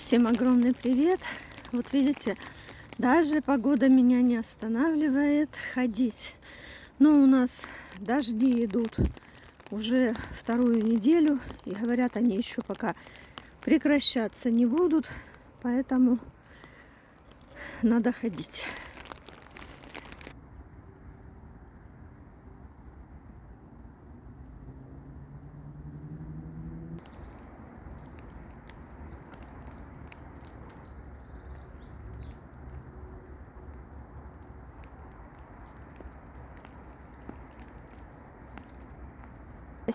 Всем огромный привет! Вот видите, даже погода меня не останавливает ходить. Но у нас дожди идут уже вторую неделю. И говорят, они еще пока прекращаться не будут. Поэтому надо ходить.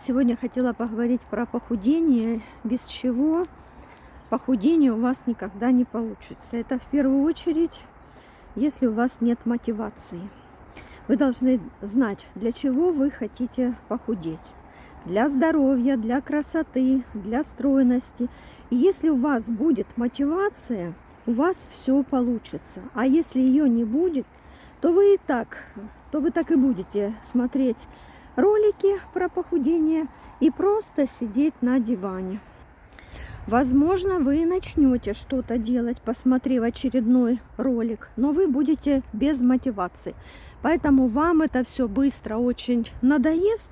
Сегодня хотела поговорить про похудение, без чего похудение у вас никогда не получится. Это в первую очередь, если у вас нет мотивации. Вы должны знать, для чего вы хотите похудеть. Для здоровья, для красоты, для стройности. И если у вас будет мотивация, у вас все получится. А если ее не будет, то вы так и будете смотреть ролики про похудение и просто сидеть на диване. Возможно, вы начнете что-то делать, посмотрев очередной ролик, но вы будете без мотивации. Поэтому вам это все быстро очень надоест,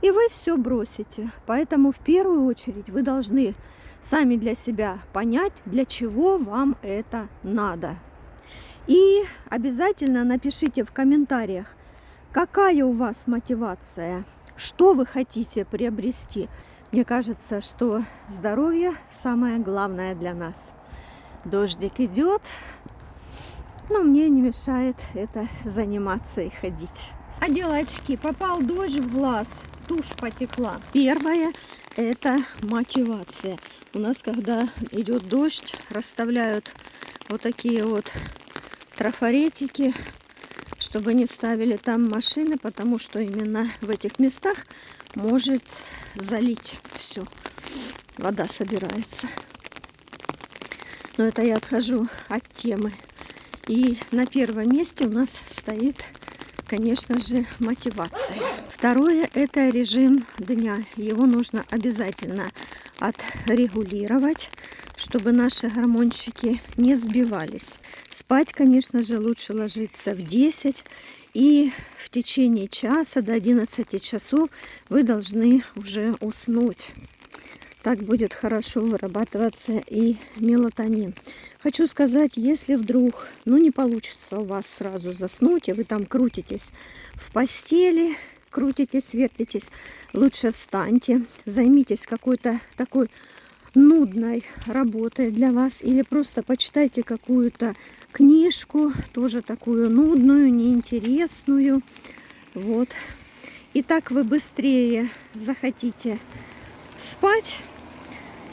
и вы все бросите. Поэтому в первую очередь вы должны сами для себя понять, для чего вам это надо. И обязательно напишите в комментариях, какая у вас мотивация, что вы хотите приобрести. Мне кажется, что здоровье самое главное для нас. Дождик идет, но мне не мешает это заниматься и ходить. Одела очки, попал дождь в глаз, тушь потекла. Первое – это мотивация. У нас, когда идет дождь, расставляют вот такие вот трафаретики, чтобы не ставили там машины, потому что именно в этих местах может залить все. Вода собирается. Но это я отхожу от темы. И на первом месте у нас стоит, конечно же, мотивация. Второе – это режим дня. Его нужно обязательно отрегулировать, чтобы наши гормончики не сбивались. Спать, конечно же, лучше ложиться в 10. И в течение часа до 11 часов вы должны уже уснуть. Так будет хорошо вырабатываться и мелатонин. Хочу сказать, если вдруг не получится у вас сразу заснуть, и вы там крутитесь в постели, крутитесь, вертитесь, лучше встаньте, займитесь какой-то такой нудной работой для вас, или просто почитайте какую-то книжку, тоже такую нудную, неинтересную. Вот. И так вы быстрее захотите спать.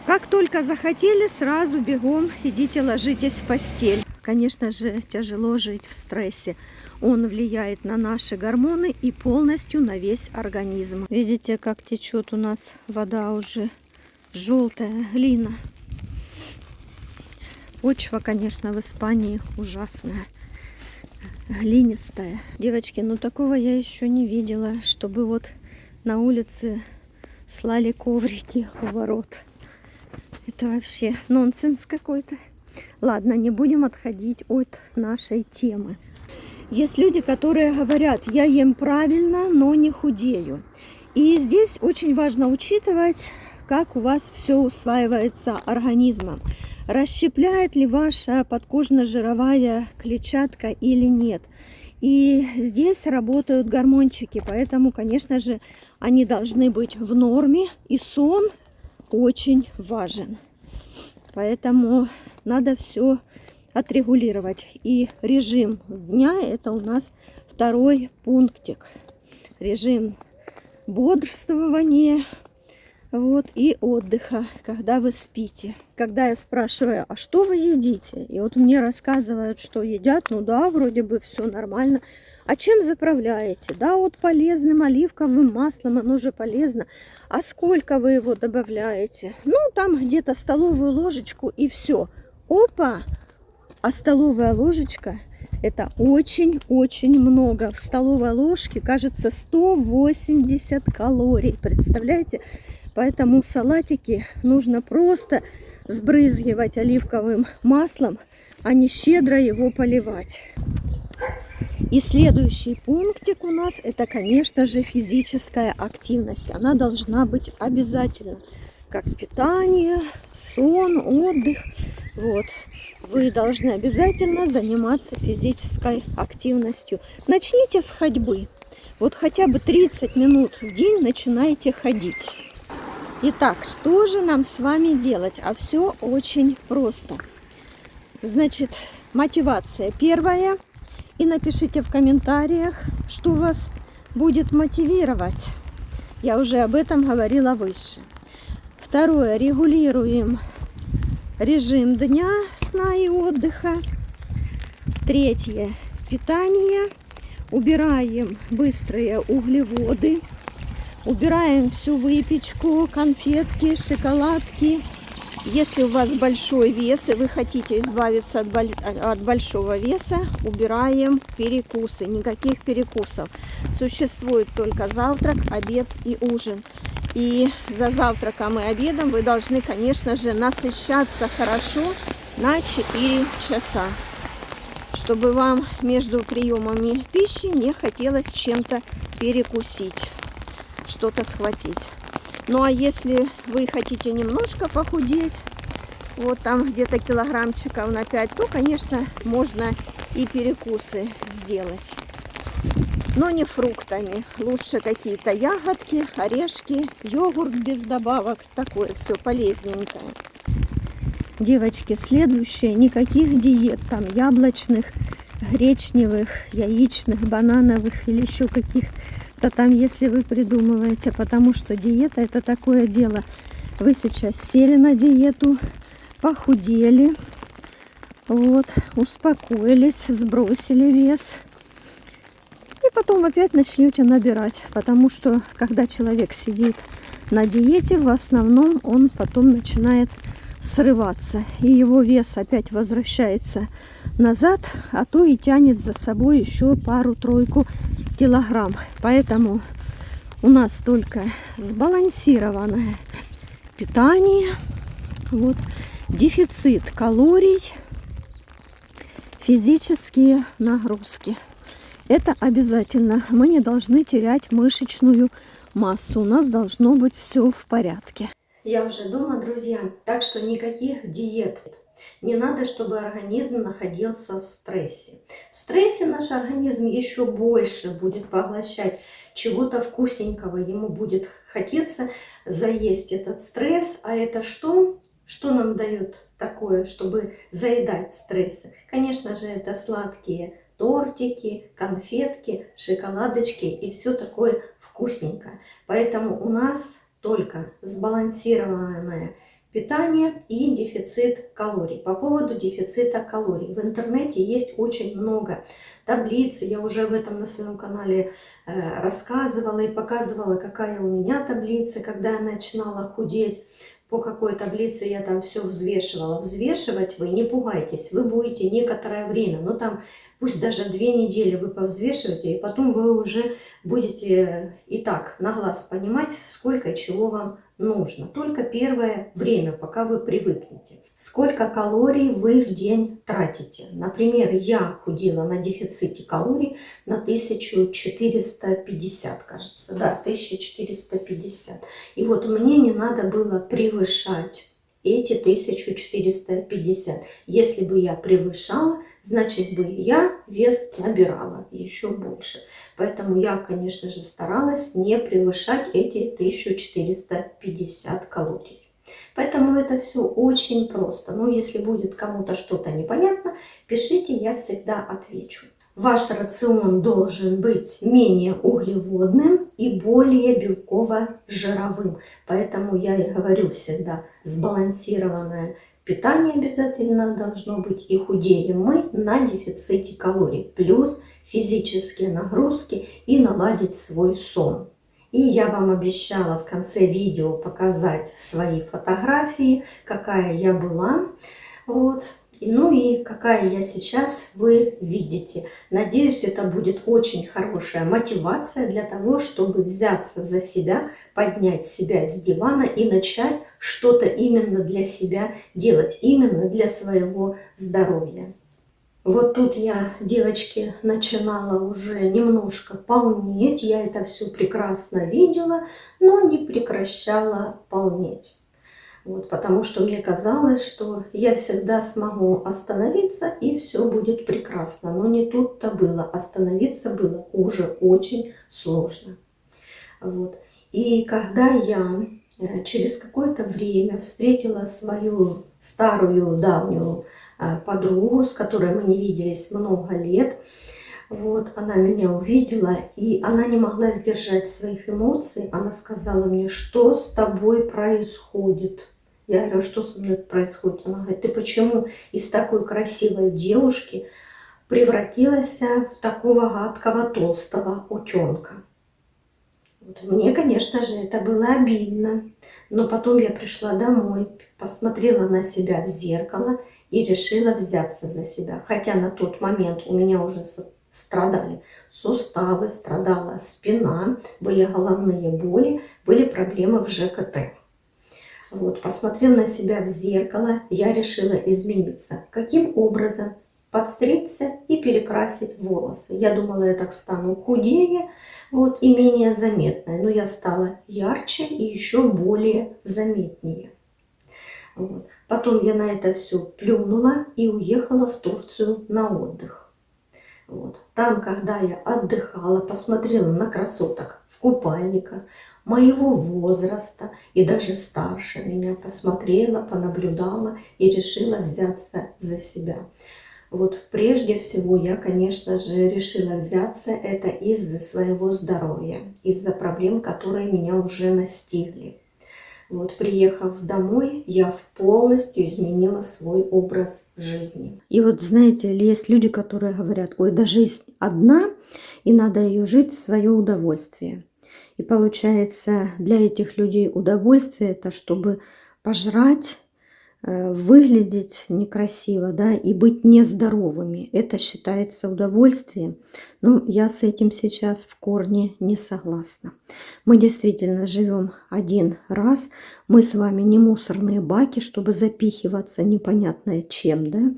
Как только захотели, сразу бегом идите, ложитесь в постель. Конечно же, тяжело жить в стрессе. Он влияет на наши гормоны и полностью на весь организм. Видите, как течет у нас вода уже. Желтая глина. Почва, конечно, в Испании ужасная. Глинистая. Девочки, такого я еще не видела, чтобы вот на улице слали коврики у ворот. Это вообще нонсенс какой-то. Ладно, не будем отходить от нашей темы. Есть люди, которые говорят, я ем правильно, но не худею. И здесь очень важно учитывать, как у вас все усваивается организмом. Расщепляет ли ваша подкожно-жировая клетчатка или нет. И здесь работают гормончики, поэтому, конечно же, они должны быть в норме. И сон очень важен. Поэтому надо все отрегулировать. И режим дня – это у нас второй пунктик. Режим бодрствования. Вот, и отдыха, когда вы спите. Когда я спрашиваю, а что вы едите? И вот мне рассказывают, что едят. Да, вроде бы все нормально. А чем заправляете? Да, вот полезным оливковым маслом, оно же полезно. А сколько вы его добавляете? Там где-то столовую ложечку и все. Опа! А столовая ложечка – это очень-очень много. В столовой ложке, кажется, 180 калорий. Представляете? Поэтому салатики нужно просто сбрызгивать оливковым маслом, а не щедро его поливать. И следующий пунктик у нас это, конечно же, физическая активность. Она должна быть обязательно. Как питание, сон, отдых. Вот. Вы должны обязательно заниматься физической активностью. Начните с ходьбы. Вот хотя бы 30 минут в день начинайте ходить. Итак, что же нам с вами делать? А все очень просто. Значит, мотивация первая. И напишите в комментариях, что вас будет мотивировать. Я уже об этом говорила выше. Второе. Регулируем режим дня, сна и отдыха. Третье. Питание. Убираем быстрые углеводы. Убираем всю выпечку, конфетки, шоколадки. Если у вас большой вес и вы хотите избавиться от большого веса, убираем перекусы. Никаких перекусов. Существует только завтрак, обед и ужин. И за завтраком и обедом вы должны, конечно же, насыщаться хорошо на 4 часа. Чтобы вам между приемами пищи не хотелось чем-то перекусить, что-то схватить. Ну а если вы хотите немножко похудеть, вот там где-то килограммчиков на 5, то, конечно, можно и перекусы сделать. Но не фруктами. Лучше какие-то ягодки, орешки, йогурт без добавок. Такое все полезненькое. Девочки, следующее. Никаких диет. Там яблочных, гречневых, яичных, банановых или еще каких-то там, если вы придумываете. Потому что диета это такое дело. Вы сейчас сели на диету, похудели, вот, успокоились, сбросили вес. И потом опять начнете набирать. Потому что, когда человек сидит на диете, в основном он потом начинает срываться. И его вес опять возвращается назад, а то и тянет за собой еще пару-тройку килограмм. Поэтому у нас только сбалансированное питание, вот, дефицит калорий, физические нагрузки. Это обязательно. Мы не должны терять мышечную массу. У нас должно быть все в порядке. Я уже дома, друзья, так что никаких диет. Не надо, чтобы организм находился в стрессе. В стрессе наш организм еще больше будет поглощать чего-то вкусненького. Ему будет хотеться заесть этот стресс. А это что? Что нам дает такое, чтобы заедать стрессы? Конечно же, это сладкие тортики, конфетки, шоколадочки и все такое вкусненькое. Поэтому у нас только сбалансированное питание и дефицит калорий. По поводу дефицита калорий. В интернете есть очень много таблиц. Я уже об этом на своем канале рассказывала и показывала, какая у меня таблица, когда я начинала худеть. По какой таблице я там все взвешивала. Взвешивать вы не пугайтесь. Вы будете некоторое время, но там пусть даже 2 недели вы повзвешиваете, и потом вы уже будете и так на глаз понимать, сколько чего вам нужно. Только первое время, пока вы привыкнете. Сколько калорий вы в день тратите. Например, я худела на дефиците калорий на 1450, кажется. Да, 1450. И вот мне не надо было превышать эти 1450. Если бы я превышала, значит бы я вес набирала еще больше. Поэтому я, конечно же, старалась не превышать эти 1450 калорий. Поэтому это все очень просто. Но если будет кому-то что-то непонятно, пишите, я всегда отвечу. Ваш рацион должен быть менее углеводным и более белково-жировым. Поэтому я и говорю всегда, сбалансированное питание обязательно должно быть, и худеем мы на дефиците калорий. Плюс физические нагрузки и наладить свой сон. И я вам обещала в конце видео показать свои фотографии, какая я была. Вот. Ну и какая я сейчас, вы видите. Надеюсь, это будет очень хорошая мотивация для того, чтобы взяться за себя, поднять себя с дивана и начать что-то именно для себя делать, именно для своего здоровья. Вот тут я, девочки, начинала уже немножко полнеть. Я это все прекрасно видела, но не прекращала полнеть. Вот, потому что мне казалось, что я всегда смогу остановиться и все будет прекрасно. Но не тут-то было. Остановиться было уже очень сложно. Вот. И когда я через какое-то время встретила свою старую давнюю подругу, с которой мы не виделись много лет, вот, она меня увидела, и она не могла сдержать своих эмоций. Она сказала мне: что с тобой происходит? Я говорю: что со мной происходит? Она говорит: ты почему из такой красивой девушки превратилась в такого гадкого толстого утенка? Вот. Мне, конечно же, это было обидно. Но потом я пришла домой, посмотрела на себя в зеркало и решила взяться за себя. Хотя на тот момент у меня уже страдали суставы, страдала спина, были головные боли, были проблемы в ЖКТ. Вот, посмотрев на себя в зеркало, я решила измениться. Каким образом? Подстричься и перекрасить волосы. Я думала, я так стану худее, вот, и менее заметной. Но я стала ярче и еще более заметнее. Вот. Потом я на это все плюнула и уехала в Турцию на отдых. Вот. Там, когда я отдыхала, посмотрела на красоток в купальниках моего возраста и даже старше меня, посмотрела, понаблюдала и решила взяться за себя. Вот прежде всего я, конечно же, решила взяться это из-за своего здоровья, из-за проблем, которые меня уже настигли. Вот, приехав домой, я полностью изменила свой образ жизни. И вот, знаете, есть люди, которые говорят: ой, да жизнь одна, и надо ее жить в свое удовольствие. И получается, для этих людей удовольствие это чтобы пожрать, выглядеть некрасиво, да, и быть нездоровыми. Это считается удовольствием. Ну, я с этим сейчас в корне не согласна. Мы действительно живем один раз. Мы с вами не мусорные баки, чтобы запихиваться непонятно чем, да.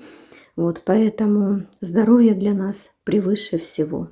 Вот, поэтому здоровье для нас превыше всего.